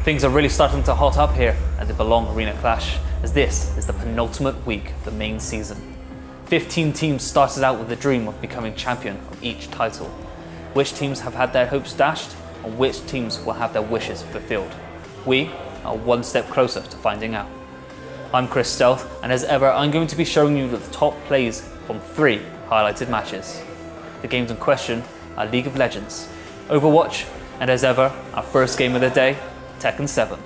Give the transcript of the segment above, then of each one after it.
Things are really starting to hot up here at the Belong Arena Clash, as this is the penultimate week of the main season. 15 teams started out with the dream of becoming champion of each title. Which teams have had their hopes dashed, and which teams will have their wishes fulfilled? We are one step closer to finding out. I'm Chris Stealth, and as ever I'm going to be showing you the top plays from 3 highlighted matches. The games in question are League of Legends, Overwatch, and as ever, our first game of the day, Tekken 7.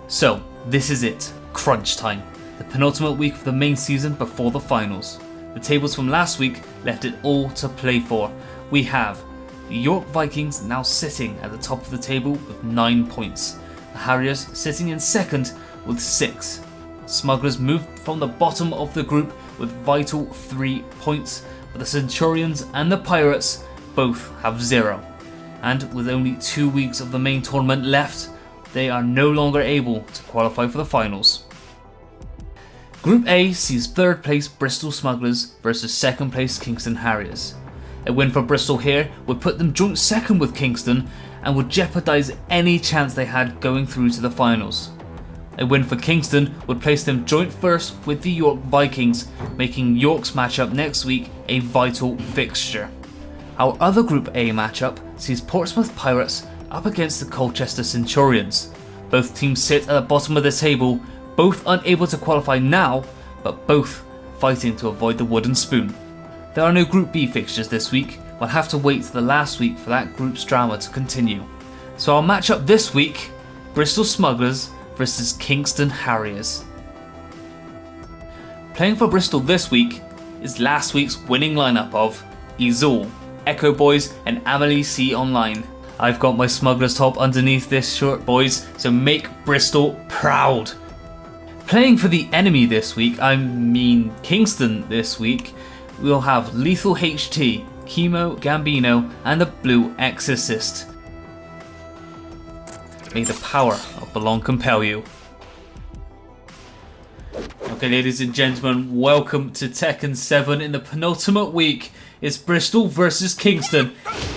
So, this is it, crunch time. The penultimate week of the main season before the finals. The tables from last week left it all to play for. We have the York Vikings now sitting at the top of the table with 9 points. The Harriers sitting in second with 6. Smugglers moved from the bottom of the group with vital 3 points, but the Centurions and the Pirates both have 0. And with only 2 weeks of the main tournament left, they are no longer able to qualify for the finals. Group A sees 3rd place Bristol Smugglers versus 2nd place Kingston Harriers. A win for Bristol here would put them joint 2nd with Kingston and would jeopardise any chance they had going through to the finals. A win for Kingston would place them joint 1st with the York Vikings, making York's matchup next week a vital fixture. Our other Group A matchup sees Portsmouth Pirates up against the Colchester Centurions. Both teams sit at the bottom of the table, both unable to qualify now, but both fighting to avoid the wooden spoon. There are no Group B fixtures this week. We'll have to wait to the last week for that group's drama to continue. So our matchup this week, Bristol Smugglers versus Kingston Harriers. Playing for Bristol this week is last week's winning lineup of Izul, Echo Boys and Amelie C Online. I've got my Smugglers top underneath this shirt, boys, so make Bristol proud. Playing for the enemy this week, I mean Kingston this week, we'll have Lethal HT, Chemo Gambino and the Blue Exorcist. May the power of Belong compel you. Okay, ladies and gentlemen, welcome to Tekken 7. In the penultimate week, it's Bristol versus Kingston.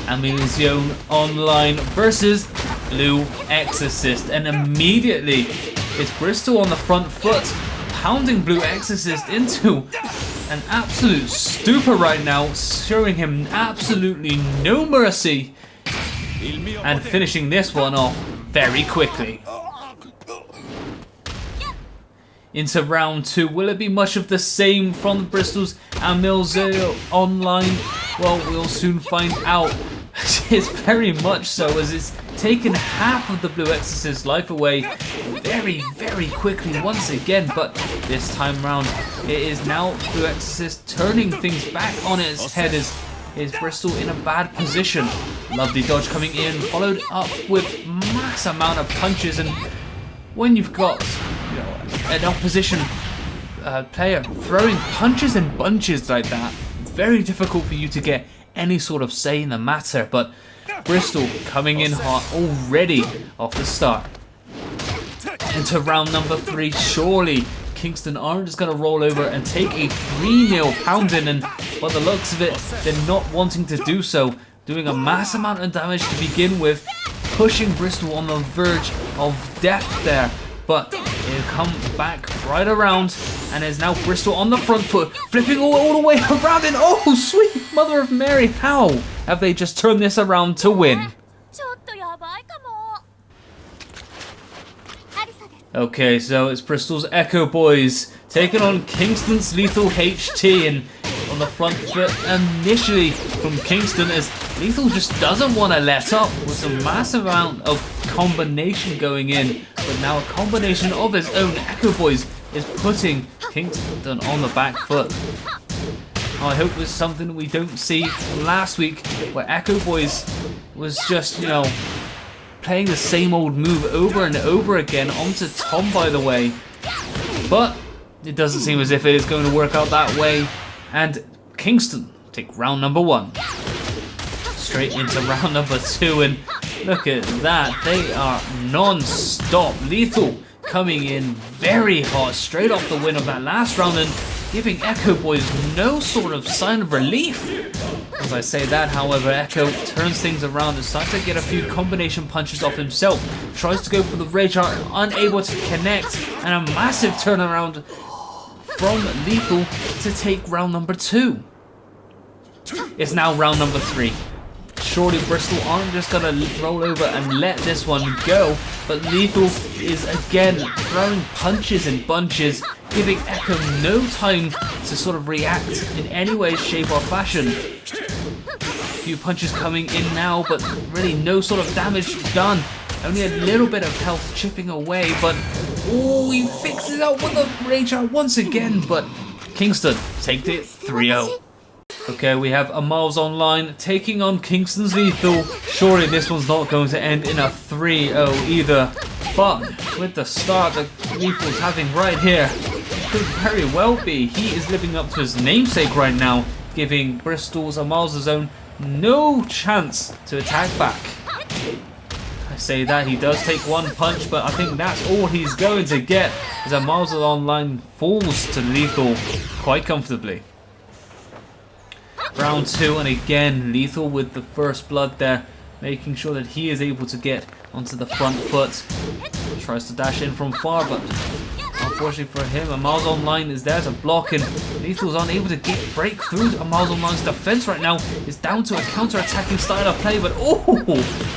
Amelia's Own Online versus Blue Exorcist. And immediately, it's Bristol on the front foot, pounding Blue Exorcist into an absolute stupor right now, showing him absolutely no mercy, and finishing this one off very quickly. Into round 2, will it be much of the same from Bristol's Amelia's Online? Well, we'll soon find out. It's very much so, as it's taken half of the Blue Exorcist's life away very, very quickly once again, but this time round it is now Blue Exorcist turning things back on its head. Is Bristol in a bad position. Lovely dodge coming in, followed up with mass amount of punches, and when you've got an opposition player throwing punches in bunches like that, it's very difficult for you to get any sort of say in the matter. But Bristol coming in hot already off the start. Into round number 3, surely Kingston aren't just going to roll over and take a 3-0 pounding, and by the looks of it, they're not wanting to do so, doing a mass amount of damage to begin with, pushing Bristol on the verge of death there. But it'll come back right around, and is now Bristol on the front foot, flipping all the way around, and oh, sweet mother of Mary, how have they just turned this around to win? Okay, so it's Bristol's Echo Boys taking on Kingston's Lethal HT, and on the front foot initially from Kingston, as Lethal just doesn't want to let up with a massive amount of combination going in, but now a combination of his own Echo Boys is putting Kingston on the back foot. I hope it's something we don't see from last week, where Echo Boys was just, playing the same old move over and over again onto Tom, by the way. But it doesn't seem as if it is going to work out that way, and Kingston take round number 1. Straight into round number 2, and look at that, they are non-stop. Lethal coming in very hot, straight off the win of that last round, and giving Echo Boys no sort of sign of relief. As I say that, however, Echo turns things around and starts to get a few combination punches off himself. Tries to go for the Rage Art, unable to connect, and a massive turnaround from Lethal to take round number 2. It's now round number 3. Surely Bristol aren't just going to roll over and let this one go, but Lethal is again throwing punches in bunches, giving Echo no time to sort of react in any way, shape or fashion. A few punches coming in now, but really no sort of damage done. Only a little bit of health chipping away, but oh, he fixes up with a Rage Art once again, but Kingston takes it 3-0. Okay, we have Amal's Online taking on Kingston's Lethal. Surely this one's not going to end in a 3-0 either. But with the start that Lethal's having right here, could very well be. He is living up to his namesake right now, giving Bristol's Amal's Zone no chance to attack back. I say that, he does take one punch, but I think that's all he's going to get as Amal's Online falls to Lethal quite comfortably. Round 2, and again Lethal with the first blood there, making sure that he is able to get onto the front foot. Tries to dash in from far, but unfortunately for him, Amal's Online is there to block, and Lethal's unable to break through Amal's Online's defense right now. It's down to a counter-attacking style of play, but oh,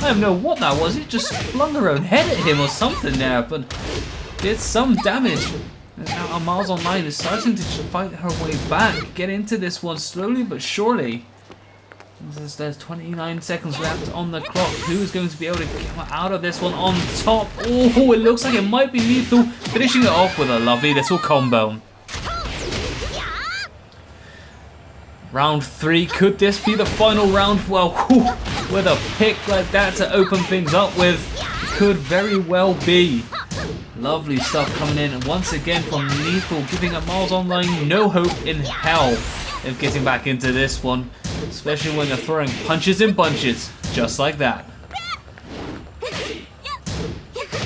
I don't know what that was. He just flung her own head at him or something there, but did some damage. And now Amal's Online is starting to fight her way back, get into this one slowly but surely. There's 29 seconds left on the clock. Who is going to be able to get out of this one on top? Oh, it looks like it might be Lethal, finishing it off with a lovely little combo. Round 3, could this be the final round? Well, with a pick like that to open things up with, it could very well be. Lovely stuff coming in, and once again from Lethal, giving Amal's Online no hope in hell of getting back into this one, especially when they're throwing punches in bunches, just like that.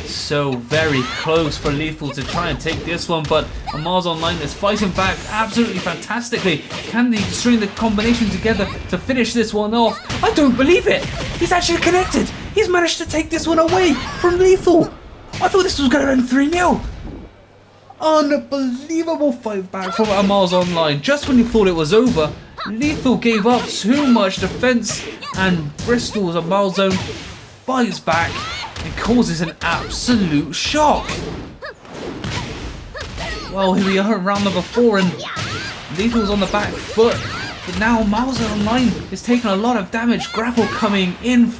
So very close for Lethal to try and take this one, but Amal's Online is fighting back absolutely fantastically. Can they string the combination together to finish this one off? I don't believe it! He's actually connected! He's managed to take this one away from Lethal! I thought this was going to end 3-0. Unbelievable fight back from Amal's Online. Just when you thought it was over, Lethal gave up too much defense, and Bristol's Amal's Zone fights back and causes an absolute shock. Well, here we are at round number 4, and Lethal's on the back foot, but now Amal's Online is taking a lot of damage. Grapple coming in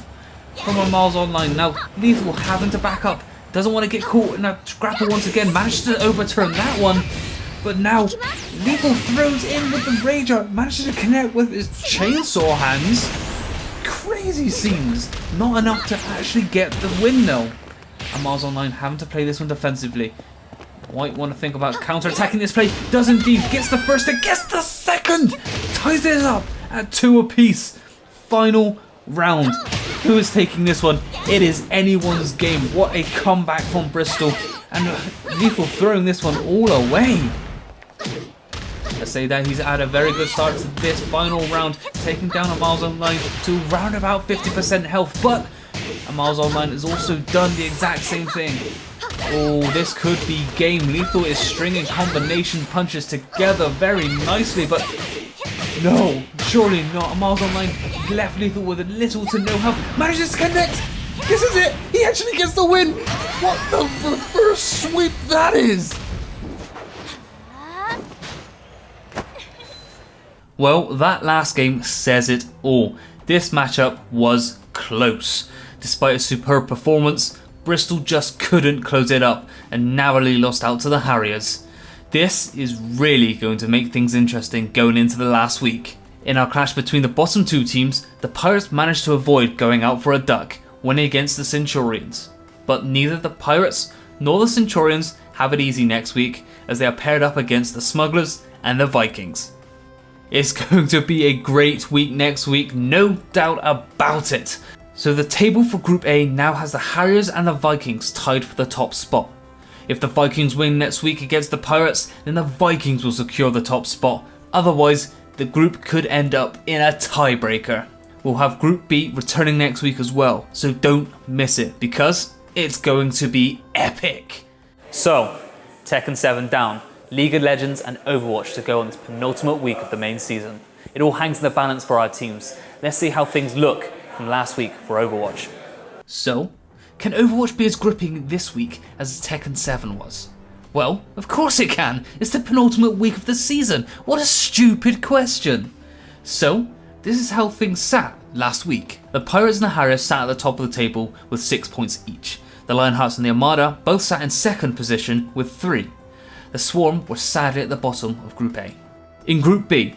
from Amal's Online. Now Lethal having to back up. Doesn't want to get caught in a grapple once again. Managed to overturn that one. But now Lethal throws in with the Rage Art. Manages to connect with his chainsaw hands. Crazy scenes. Not enough to actually get the win though. Amal's Online having to play this one defensively. Might want to think about counter-attacking this play. Does indeed. Gets the first and gets the second. Ties it up at 2 apiece. Final round. Who is taking this one? It is anyone's game. What a comeback from Bristol. And Lethal throwing this one all away. I say that he's had a very good start to this final round, taking down Amal's Online to around about 50% health. But Amal's Online has also done the exact same thing. Oh, this could be game. Lethal is stringing combination punches together very nicely, but no, surely not. Amal's Online left Lethal with a little to no health. Manages to connect. This is it. He actually gets the win. What the reverse sweep that is. Well, that last game says it all. This matchup was close. Despite a superb performance, Bristol just couldn't close it up and narrowly lost out to the Harriers. This is really going to make things interesting going into the last week. In our clash between the bottom 2 teams, the Pirates managed to avoid going out for a duck, winning against the Centurions. But neither the Pirates nor the Centurions have it easy next week, as they are paired up against the Smugglers and the Vikings. It's going to be a great week next week, no doubt about it. So the table for Group A now has the Harriers and the Vikings tied for the top spot. If the Vikings win next week against the Pirates, then the Vikings will secure the top spot. Otherwise, the group could end up in a tiebreaker. We'll have Group B returning next week as well, so don't miss it because it's going to be epic. So, Tekken 7 down, League of Legends and Overwatch to go on this penultimate week of the main season. It all hangs in the balance for our teams. Let's see how things look from last week for Overwatch. So, can Overwatch be as gripping this week as Tekken 7 was? Well, of course it can. It's the penultimate week of the season. What a stupid question. So, this is how things sat last week. The Pirates and the Harriers sat at the top of the table with 6 points each. The Lionhearts and the Armada both sat in second position with 3. The Swarm were sadly at the bottom of Group A. In Group B,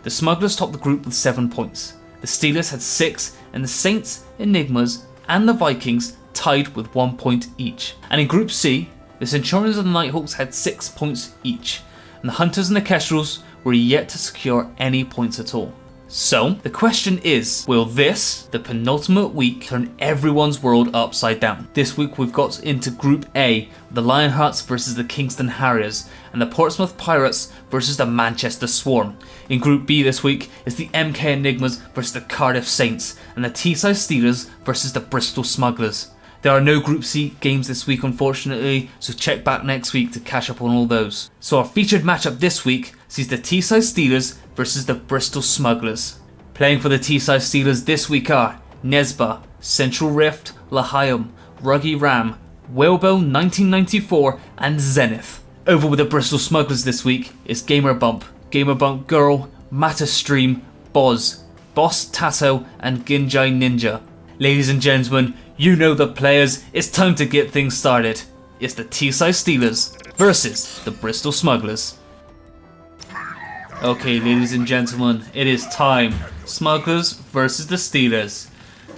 the Smugglers topped the group with 7 points. The Steelers had 6 and the Saints, Enigmas and the Vikings tied with 1 point each. And in Group C, the Centurions and the Nighthawks had 6 points each, and the Hunters and the Kestrels were yet to secure any points at all. So, the question is, will this, the penultimate week, turn everyone's world upside down? This week we've got into Group A, the Lionhearts versus the Kingston Harriers, and the Portsmouth Pirates versus the Manchester Swarm. In Group B this week is the MK Enigmas versus the Cardiff Saints, and the Teesside Steelers versus the Bristol Smugglers. There are no Group C games this week unfortunately, so check back next week to catch up on all those. So our featured matchup this week sees the Teesside Steelers versus the Bristol Smugglers. Playing for the Teesside Steelers this week are Nesba, Central Rift, Lahayam, Ruggy Ram, Whalebone 1994 and Zenith. Over with the Bristol Smugglers this week is Gamer Bump Girl, Matterstream, Boz, Boss Tato and Ginjai Ninja. Ladies and gentlemen, you know the players, it's time to get things started. It's the Teesside Steelers versus the Bristol Smugglers. Okay, ladies and gentlemen, it is time. Smugglers versus the Steelers.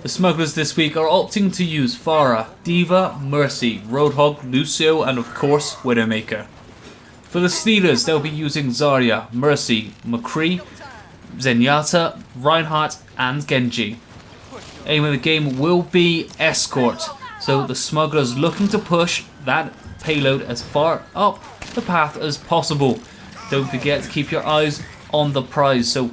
The Smugglers this week are opting to use Pharah, D.Va, Mercy, Roadhog, Lucio and of course Widowmaker. For the Steelers, they'll be using Zarya, Mercy, McCree, Zenyatta, Reinhardt and Genji. Aim of the game will be Escort, so the Smugglers looking to push that payload as far up the path as possible. Don't forget to keep your eyes on the prize, so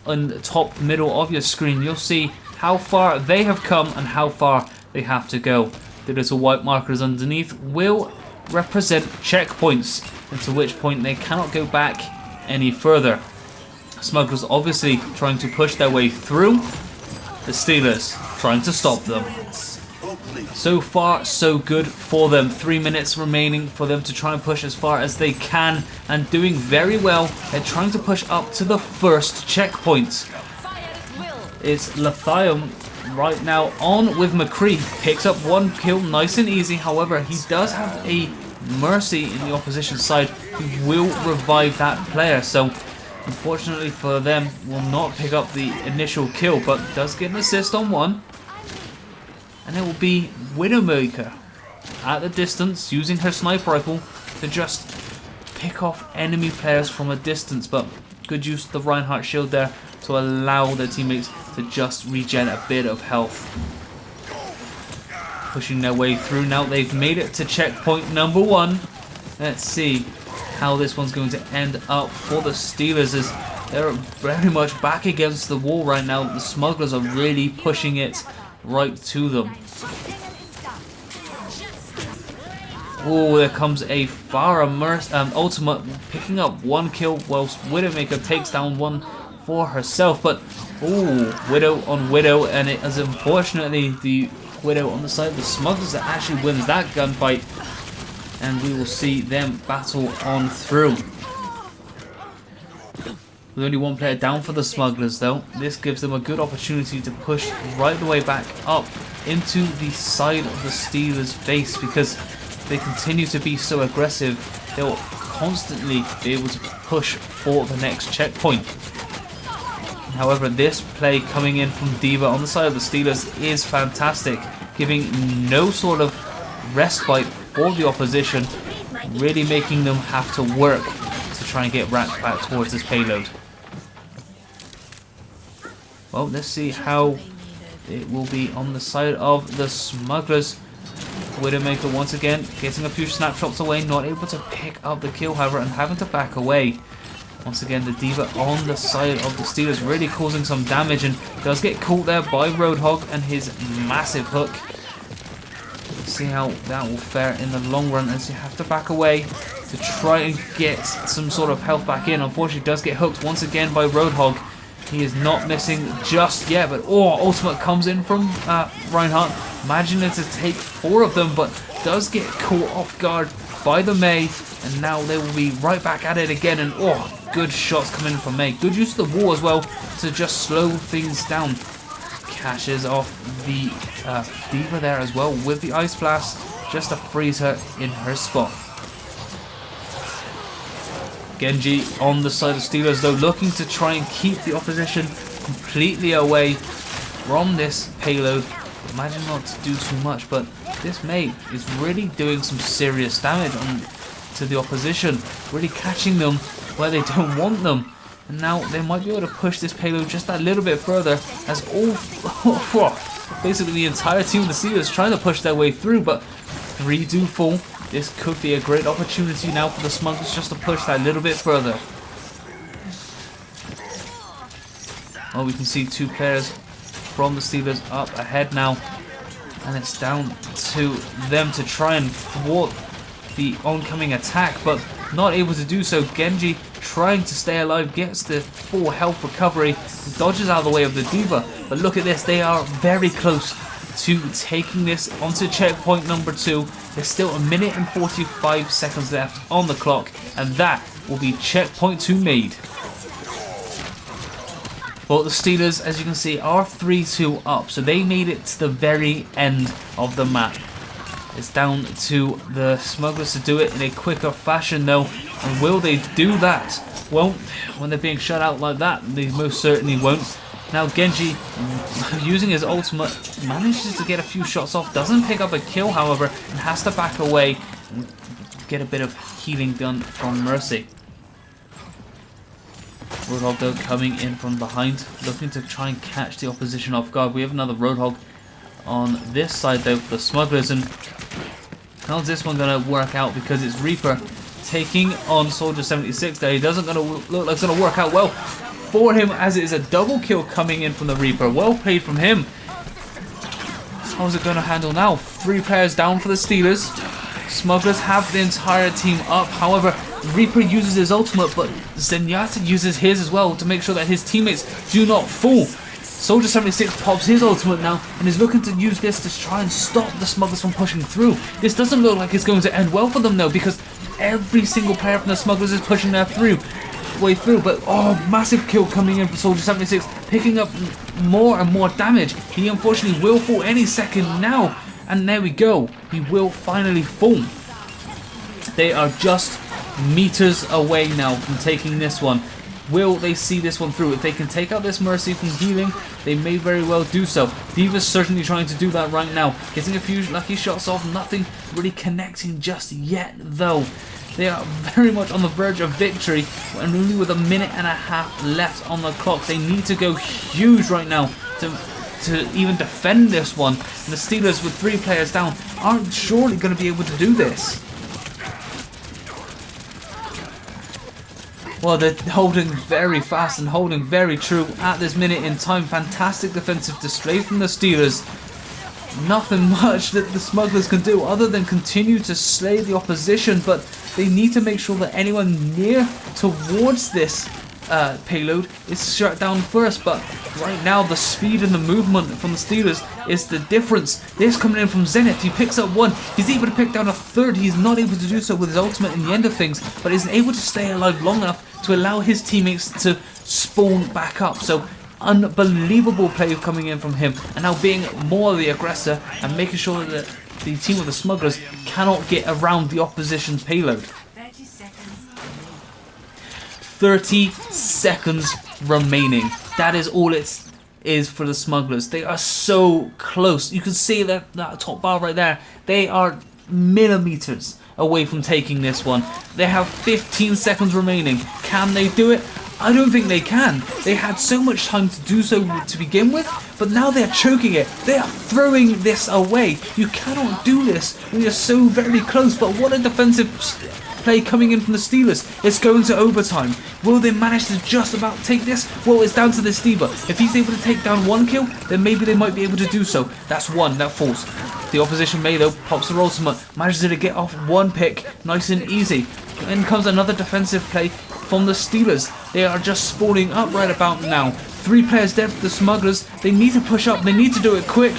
on the top middle of your screen you'll see how far they have come and how far they have to go. The little white markers underneath will represent checkpoints, and to which point they cannot go back any further. Smugglers obviously trying to push their way through, the Steelers trying to stop them. So far so good for them. 3 minutes remaining for them to try and push as far as they can, and doing very well. They're trying to push up to the first checkpoint. It's Lathium right now on with McCree. Picks up 1 kill nice and easy. However, he does have a Mercy in the opposition side who will revive that player. So unfortunately for them, will not pick up the initial kill, but does get an assist on 1. And it will be Widowmaker at the distance using her sniper rifle to just pick off enemy players from a distance, but good use of the Reinhardt shield there to allow their teammates to just regen a bit of health. Pushing their way through now. They've made it to checkpoint number 1. Let's see how this one's going to end up for the Steelers, as they're very much back against the wall right now. The Smugglers are really pushing it right to them. Oh, there comes a Pharah ultimate, picking up 1 kill whilst Widowmaker takes down 1 for herself. But oh, Widow on Widow, and it is unfortunately the Widow on the side of the Smugglers that actually wins that gunfight, and we will see them battle on through. With only 1 player down for the Smugglers though, this gives them a good opportunity to push right the way back up into the side of the Steelers' base, because they continue to be so aggressive, they'll constantly be able to push for the next checkpoint. However, this play coming in from D.Va on the side of the Steelers is fantastic, giving no sort of respite for the opposition, really making them have to work to try and get back towards this payload. Well, let's see how it will be on the side of the Smugglers. Widowmaker once again getting a few snapshots away, not able to pick up the kill, however, and having to back away. Once again, the D.Va on the side of the Steelers really causing some damage, and does get caught there by Roadhog and his massive hook. See how that will fare in the long run as you have to back away to try and get some sort of health back in. Unfortunately, does get hooked once again by Roadhog. He is not missing just yet, but ultimate comes in from Reinhardt. Imagining to take 4 of them, but does get caught off guard by the Mei, and now they will be right back at it again. And good shots coming in from Mei. Good use of the wall as well to just slow things down. Cashes off the D.Va there as well with the Ice Blast, just to freeze her in her spot. Genji on the side of Steelers though, looking to try and keep the opposition completely away from this payload. Imagine not to do too much, but this Mei is really doing some serious damage to the opposition, really catching them where they don't want them. And now they might be able to push this payload just a little bit further, as basically the entire team of the Steelers trying to push their way through, but 3 do fall. This could be a great opportunity now for the Smugglers just to push that a little bit further. We can see 2 players from the Steelers up ahead now, and it's down to them to try and thwart the oncoming attack, but not able to do so. Genji trying to stay alive, gets the full health recovery, dodges out of the way of the D.Va, but look at this, they are very close to taking this onto checkpoint number 2. There's still 1 minute and 45 seconds left on the clock, and that will be checkpoint 2 made. Well, the Steelers, as you can see, are 3-2 up, so they made it to the very end of the map. It's down to the Smugglers to do it in a quicker fashion though, and will they do that? Well, when they're being shut out like that, they most certainly won't. Now Genji, using his ultimate, manages to get a few shots off, doesn't pick up a kill however, and has to back away and get a bit of healing done from Mercy. Roadhog though coming in from behind, looking to try and catch the opposition off guard. We have another Roadhog on this side though for the Smugglers, and how's this one going to work out, because it's Reaper taking on Soldier 76 there. He doesn't look like it's going to work out well for him, as it is a double kill coming in from the Reaper. Well played from him. How's it going to handle now? 3 players down for the Steelers. Smugglers have the entire team up. However, Reaper uses his ultimate, but Zenyatta uses his as well to make sure that his teammates do not fall. Soldier 76 pops his ultimate now and is looking to use this to try and stop the Smugglers from pushing through. This doesn't look like it's going to end well for them though, because every single player from the Smugglers is pushing their way through. But massive kill coming in for Soldier 76, picking up more and more damage. He unfortunately will fall any second now, and there we go, he will finally fall. They are just meters away now from taking this one. Will they see this one through? If they can take out this Mercy from healing, they may very well do so. D.Va's certainly trying to do that right now, getting a few lucky shots off, nothing really connecting just yet though. They are very much on the verge of victory, and only with 1.5 minutes left on the clock. They need to go huge right now to even defend this one. And the Steelers, with 3 players down, aren't surely going to be able to do this. Well, they're holding very fast and holding very true at this minute in time. Fantastic defensive display from the Steelers. Nothing much that the Smugglers can do other than continue to slay the opposition, but they need to make sure that anyone near towards this payload is shut down first. But right now the speed and the movement from the Steelers is the difference. This coming in from Zenith, he picks up 1, he's able to pick down a 3rd. He's not able to do so with his ultimate in the end of things, but is able to stay alive long enough to allow his teammates to spawn back up. So unbelievable play coming in from him, and now being more the aggressor and making sure that the team of the Smugglers cannot get around the opposition's payload. 30 seconds remaining. That is all it is for the Smugglers. They are so close. You can see that top bar right there. They are millimeters away from taking this one. They have 15 seconds remaining. Can they do it? I don't think they can. They had so much time to do so to begin with, but now they're choking it. They are throwing this away. You cannot do this when you're so very close, but what a defensive play coming in from the Steelers. It's going to overtime. Will they manage to just about take this? Well, it's down to this D.Va. If he's able to take down one kill, then maybe they might be able to do so. That's one, that falls. The opposition Mei though pops her ultimate, manages to get off one pick, nice and easy. Then comes another defensive play from the Steelers. They are just spawning up right about now. 3 players dead for the Smugglers. They need to push up, they need to do it quick.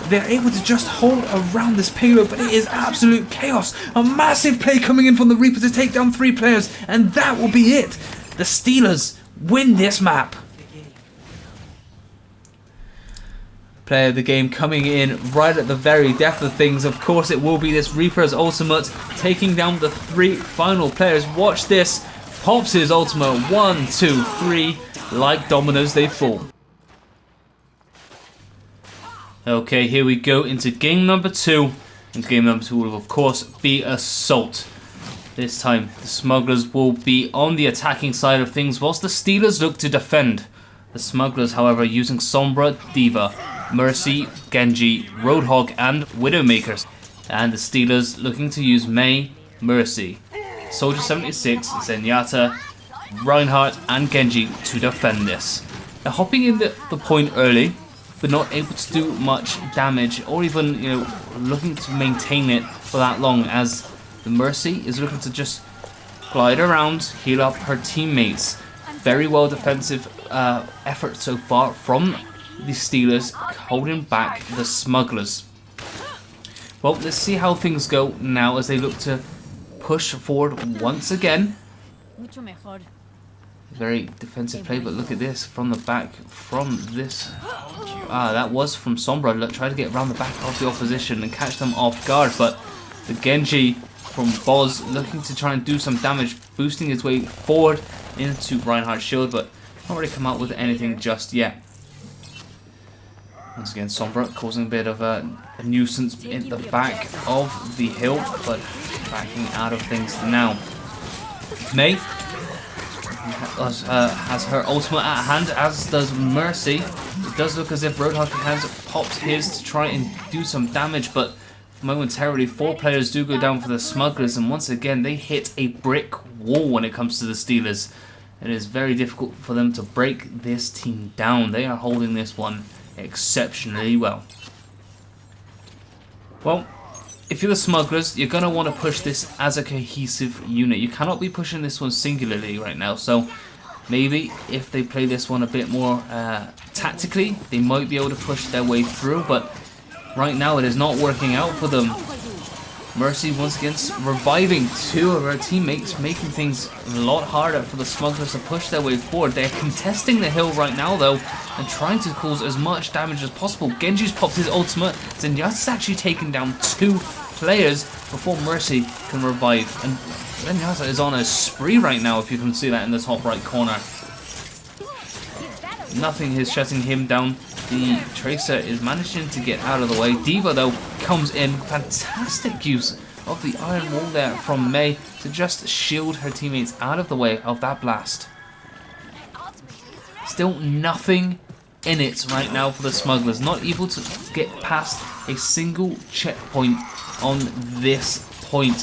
They're able to just hold around this payload, but it is absolute chaos. A massive play coming in from the Reaper to take down 3 players, and that will be it. The Steelers win this map. Player of the game coming in right at the very depth of things. Of course, it will be this Reaper's ultimate taking down the 3 final players. Watch this. Pops his ultimate. 1, 2, 3. Like dominoes, they fall. Okay, here we go into game number 2. And game number 2 will, of course, be Assault. This time, the Smugglers will be on the attacking side of things, whilst the Steelers look to defend. The Smugglers, however, using Sombra, D.Va, Mercy, Genji, Roadhog, and Widowmaker. And the Steelers looking to use Mei, Mercy, Soldier 76, Zenyatta, Reinhardt, and Genji to defend this. They're hopping in the point early, but not able to do much damage, or even, looking to maintain it for that long, as the Mercy is looking to just glide around, heal up her teammates. Very well defensive effort so far from the Steelers, holding back the Smugglers. Well, let's see how things go now as they look to push forward once again. Very defensive play, but look at this from the back from this. That was from Sombra. Look, try to get around the back of the opposition and catch them off guard, but the Genji from Boz looking to try and do some damage, boosting his way forward into Reinhardt's shield, but not really come out with anything just yet. Once again, Sombra causing a bit of a nuisance in the back of the hill, but backing out of things now. Mei has her ultimate at hand, as does Mercy. It does look as if Roadhog has popped his to try and do some damage, but momentarily 4 players do go down for the Smugglers, and once again they hit a brick wall when it comes to the Steelers. It is very difficult for them to break this team down. They are holding this one exceptionally well. Well, if you're the Smugglers, you're going to want to push this as a cohesive unit. You cannot be pushing this one singularly right now, so maybe if they play this one a bit more tactically, they might be able to push their way through, but right now it is not working out for them. Mercy once again reviving 2 of her teammates, making things a lot harder for the Smugglers to push their way forward. They're contesting the hill right now though, and trying to cause as much damage as possible. Genji's popped his ultimate, Zenyatta's actually taken down 2 players before Mercy can revive. And Zenyatta is on a spree right now, if you can see that in the top right corner. Nothing is shutting him down. The Tracer is managing to get out of the way. D.Va though comes in. Fantastic use of the Iron Wall there from Mei to just shield her teammates out of the way of that blast. Still nothing in it right now for the Smugglers. Not able to get past a single checkpoint on this point.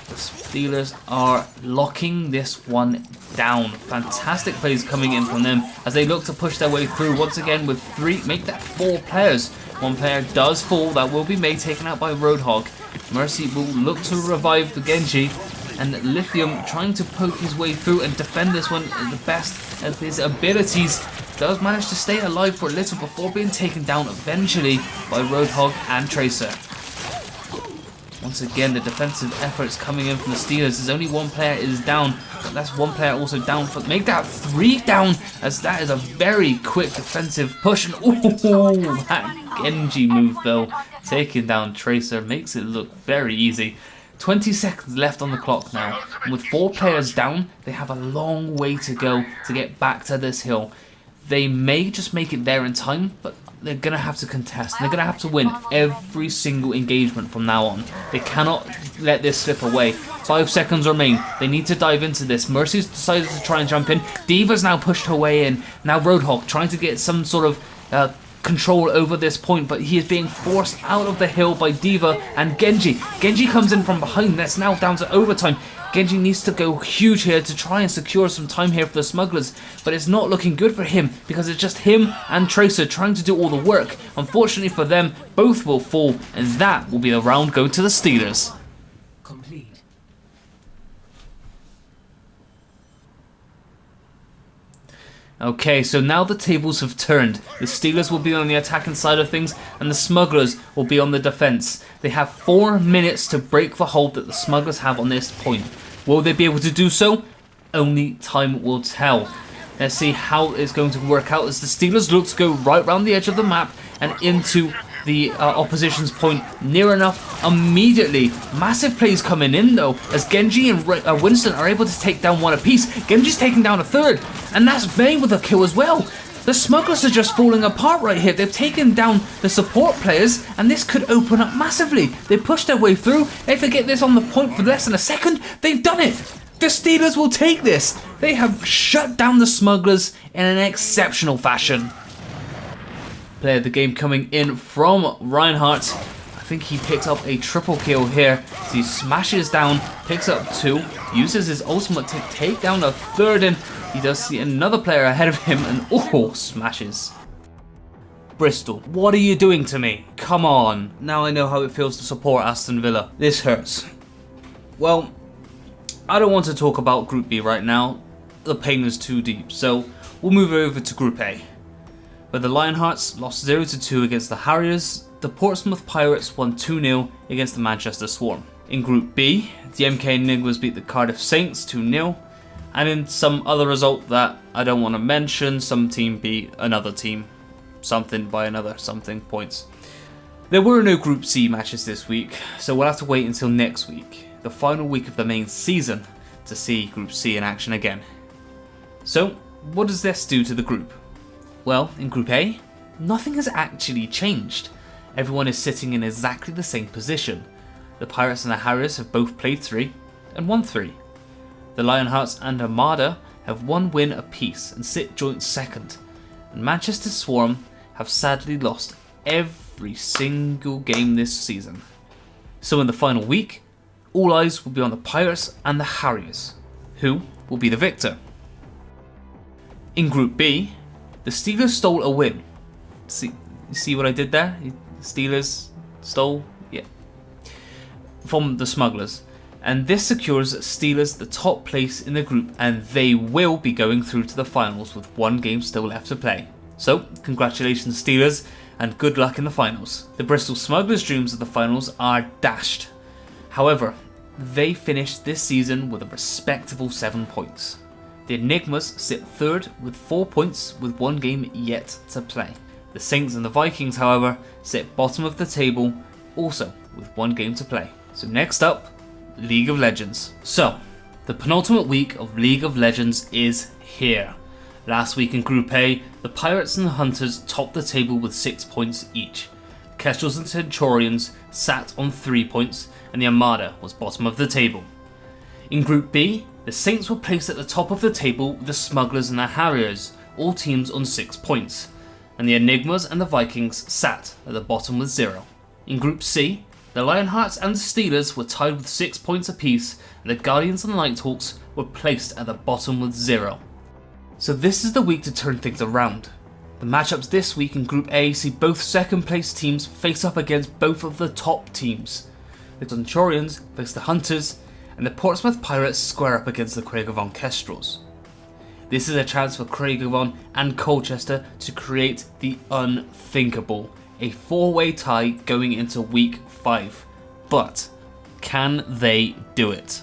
The Steelers are locking this one down. Fantastic plays coming in from them as they look to push their way through once again with 3, make that 4 players. 1 player does fall, that will be Mei, taken out by Roadhog. Mercy will look to revive the Genji, and Lithium trying to poke his way through and defend this one at the best of his abilities. Does manage to stay alive for a little before being taken down eventually by Roadhog and Tracer. Once again, the defensive efforts coming in from the Steelers. There's only 1 player is down, but that's 1 player also down. For make that 3 down, as that is a very quick defensive push. And ooh, that Genji move though, taking down Tracer, makes it look very easy. 20 seconds left on the clock now, and with 4 players down, they have a long way to go to get back to this hill. They may just make it there in time, but they're going to have to contest. They're going to have to win every single engagement from now on. They cannot let this slip away. 5 seconds remain. They need to dive into this. Mercy's decided to try and jump in. D.Va's now pushed her way in. Now Roadhog trying to get some sort of control over this point, but he is being forced out of the hill by D.Va and Genji. Genji comes in from behind. That's now down to overtime. Genji needs to go huge here to try and secure some time here for the Smugglers, but it's not looking good for him because it's just him and Tracer trying to do all the work. Unfortunately for them, both will fall, and that will be the round going to the Steelers. Complete. Okay, so now the tables have turned. The Steelers will be on the attacking side of things, and the Smugglers will be on the defense. They have 4 minutes to break the hold that the Smugglers have on this point. Will they be able to do so? Only time will tell. Let's see how it's going to work out as the Steelers look to go right around the edge of the map and into the opposition's point near enough immediately. Massive plays coming in though, as Genji and Winston are able to take down one apiece. Genji's taking down a third, and that's May with a kill as well. The Smugglers are just falling apart right here. They've taken down the support players, and this could open up massively. They push their way through. If they get this on the point for less than a second, they've done it. The Steelers will take this. They have shut down the Smugglers in an exceptional fashion. Player of the game coming in from Reinhardt. I think he picked up a triple kill here. So he smashes down, picks up 2, uses his ultimate to take down a third, and he does see another player ahead of him and smashes. Bristol, what are you doing to me? Come on. Now I know how it feels to support Aston Villa. This hurts. Well, I don't want to talk about Group B right now. The pain is too deep, so we'll move over to Group A, where the Lionhearts lost 0-2 against the Harriers. The Portsmouth Pirates won 2-0 against the Manchester Swarm. In Group B, the MK Enigmas beat the Cardiff Saints 2-0, and in some other result that I don't want to mention, some team beat another team, something by another something points. There were no Group C matches this week, so we'll have to wait until next week, the final week of the main season, to see Group C in action again. So, what does this do to the group? Well, in Group A, nothing has actually changed. Everyone is sitting in exactly the same position. The Pirates and the Harriers have both played 3 and won 3. The Lionhearts and Armada have 1 win apiece and sit joint second. And Manchester Swarm have sadly lost every single game this season. So in the final week, all eyes will be on the Pirates and the Harriers. Who will be the victor? In Group B, the Steelers stole a win. See what I did there? Steelers stole, yeah, from the Smugglers. And this secures Steelers the top place in the group, and they will be going through to the finals with 1 game still left to play. So, congratulations Steelers, and good luck in the finals. The Bristol Smugglers' dreams of the finals are dashed. However, they finished this season with a respectable 7 points. The Enigmas sit 3rd with 4 points with 1 game yet to play. The Saints and the Vikings, however, sit bottom of the table, also with 1 game to play. So next up, League of Legends. So, the penultimate week of League of Legends is here. Last week in Group A, the Pirates and the Hunters topped the table with 6 points each. Kestrels and Centurions sat on 3 points, and the Armada was bottom of the table. In Group B, the Saints were placed at the top of the table with the Smugglers and the Harriers, all teams on 6 points, and the Enigmas and the Vikings sat at the bottom with 0. In Group C, the Lionhearts and the Steelers were tied with 6 points apiece, and the Guardians and Nighthawks were placed at the bottom with 0. So this is the week to turn things around. The matchups this week in Group A see both second place teams face up against both of the top teams. The Centurions face the Hunters, and the Portsmouth Pirates square up against the Craigavon Kestrels. This is a chance for Craigavon and Colchester to create the unthinkable, a 4-way tie going into week 5. But can they do it?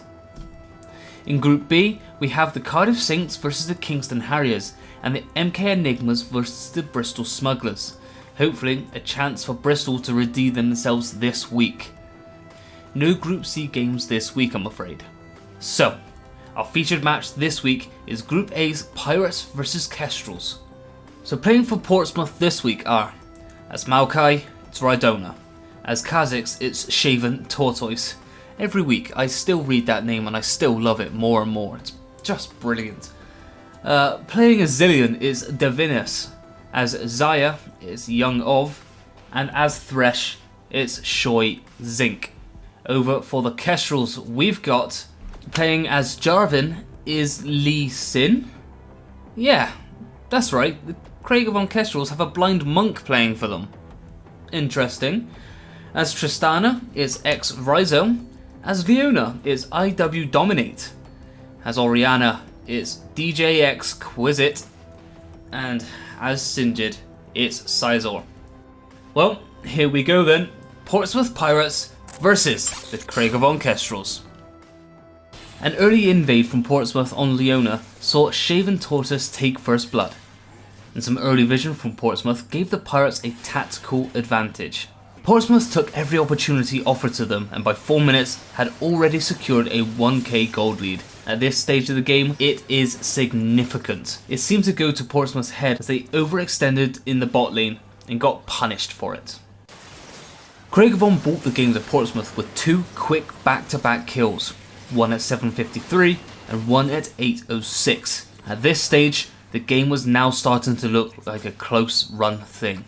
In Group B, we have the Cardiff Saints versus the Kingston Harriers and the MK Enigmas versus the Bristol Smugglers. Hopefully a chance for Bristol to redeem themselves this week. No Group C games this week, I'm afraid. So, our featured match this week is Group A's Pirates versus Kestrels. So playing for Portsmouth this week are As Maokai, it's Rhydona. As Kha'Zix, it's Shaven Tortoise. Every week I still read that name and I still love it more and more. It's just brilliant. Playing as Zilean is Divinus. As Xayah, it's Young Ov. And as Thresh, it's Shoy Zinc. Over for the Kestrels, we've got, playing as Jarvan, is Lee Sin. Yeah, that's right, the Kragavon Kestrels have a blind monk playing for them. Interesting. As Tristana, it's X Rhizome. As Leona, it's IW Dominate. As Orianna, it's DJX Quizit. And as Singed, it's Sizor. Well, here we go then. Portsmouth Pirates versus the Kragavon Kestrels. An early invade from Portsmouth on Leona saw Shaven Tortoise take first blood, and some early vision from Portsmouth gave the Pirates a tactical advantage. Portsmouth took every opportunity offered to them and by 4 minutes had already secured a 1k gold lead. At this stage of the game, it is significant. It seemed to go to Portsmouth's head as they overextended in the bot lane and got punished for it. Kragavon bought the game to Portsmouth with 2 quick back-to-back kills, one at 7:53 and one at 8:06. At this stage, the game was now starting to look like a close run thing.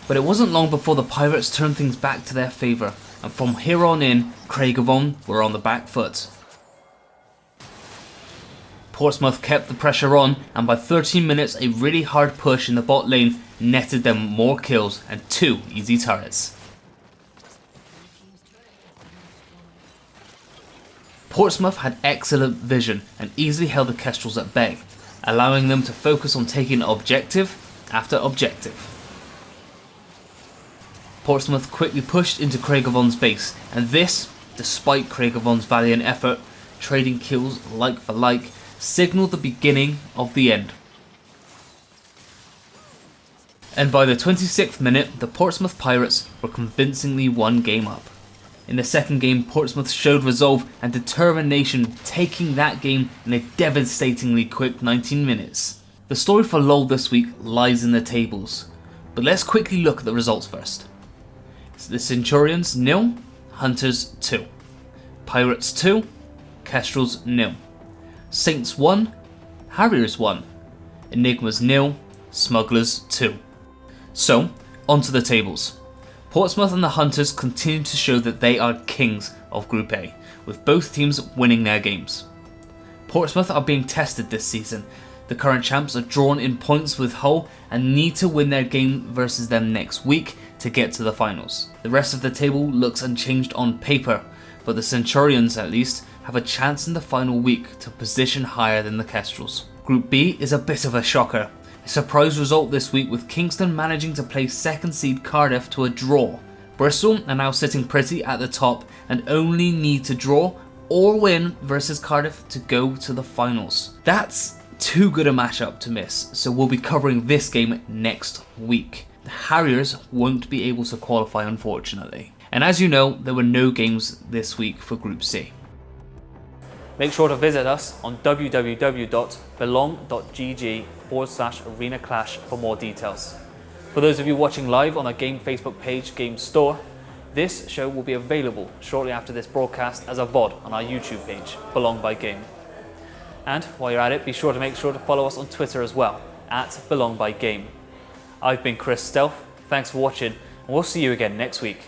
But it wasn't long before the Pirates turned things back to their favour, and from here on in, Kragavon were on the back foot. Portsmouth kept the pressure on, and by 13 minutes a really hard push in the bot lane netted them more kills and 2 easy turrets. Portsmouth had excellent vision and easily held the Kestrels at bay, allowing them to focus on taking objective after objective. Portsmouth quickly pushed into Kragavon's base, and this, despite Kragavon's valiant effort, trading kills like for like, signalled the beginning of the end. And by the 26th minute, the Portsmouth Pirates were convincingly 1 game up. In the second game, Portsmouth showed resolve and determination, taking that game in a devastatingly quick 19 minutes. The story for LoL this week lies in the tables, but let's quickly look at the results first. The Centurions 0, Hunters 2, Pirates 2, Kestrels 0, Saints 1, Harriers 1, Enigmas 0, Smugglers 2. So, onto the tables. Portsmouth and the Hunters continue to show that they are kings of Group A, with both teams winning their games. Portsmouth are being tested this season. The current champs are drawn in points with Hull and need to win their game versus them next week to get to the finals. The rest of the table looks unchanged on paper, but the Centurions at least have a chance in the final week to position higher than the Kestrels. Group B is a bit of a shocker. A surprise result this week with Kingston managing to play second seed Cardiff to a draw. Bristol are now sitting pretty at the top and only need to draw or win versus Cardiff to go to the finals. That's too good a matchup to miss, so we'll be covering this game next week. The Harriers won't be able to qualify, unfortunately. And as you know, there were no games this week for Group C. Make sure to visit us on www.belong.gg/Arena Clash for more details. For those of you watching live on our Game Facebook page, Game Store, this show will be available shortly after this broadcast as a VOD on our YouTube page, Belong by Game. And while you're at it, be sure to follow us on Twitter as well, @BelongByGame. I've been Chris Stealth, thanks for watching, and we'll see you again next week.